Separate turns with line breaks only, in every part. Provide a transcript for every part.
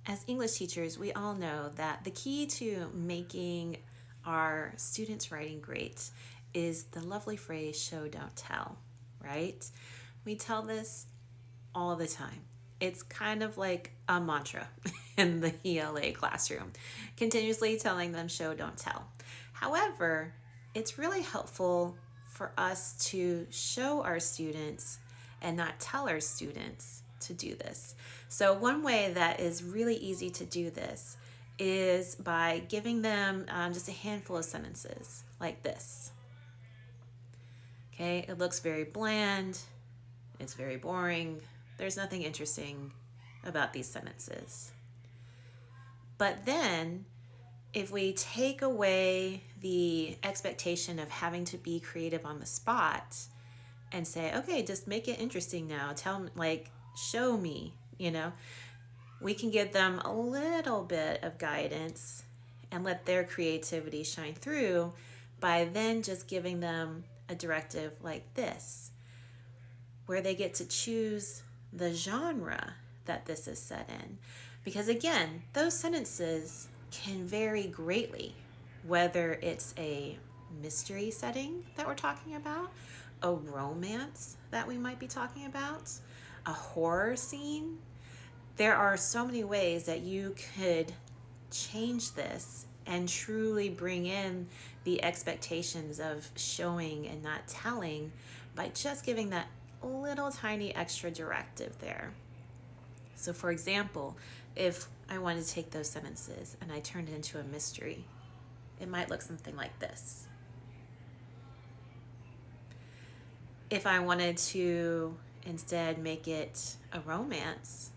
As English teachers, we all know that the key to making our students' writing great is the lovely phrase show, don't tell, right? We tell this all the time. It's kind of like a mantra in the ELA classroom, continuously telling them show, don't tell. However, it's really helpful for us to show our students and not tell our students to do this. So, one way that is really easy to do this is by giving them just a handful of sentences like this. Okay, it looks very bland, it's very boring, there's nothing interesting about these sentences. But then, if we take away the expectation of having to be creative on the spot and say, okay, just make it interesting now, tell me, like, show me, we can give them a little bit of guidance and let their creativity shine through by then just giving them a directive like this, where they get to choose the genre that this is set in. Because again, those sentences can vary greatly, whether it's a mystery setting that we're talking about, a romance that we might be talking about, a horror scene. There are so many ways that you could change this and truly bring in the expectations of showing and not telling by just giving that little tiny extra directive there. So, for example, if I wanted to take those sentences and I turned it into a mystery, it might look something like this. If I wanted to instead make it a romance,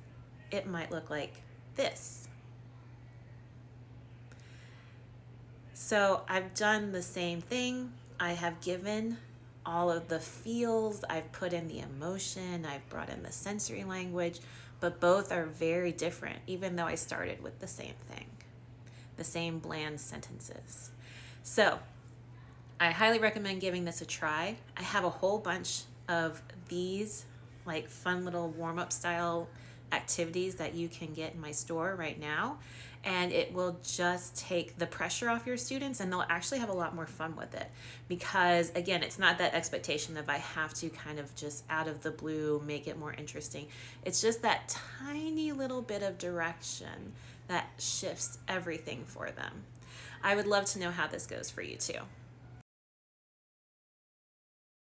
it might look like this. So I've done the same thing. I have given all of the feels, I've put in the emotion, I've brought in the sensory language, but both are very different, even though I started with the same thing, the same bland sentences. So I highly recommend giving this a try. I have a whole bunch of these like fun little warm-up style activities that you can get in my store right now, and it will just take the pressure off your students and they'll actually have a lot more fun with it, because again, it's not that expectation of I have to kind of just out of the blue make it more interesting. It's just that tiny little bit of direction that shifts everything for them. I would love to know how this goes for you too.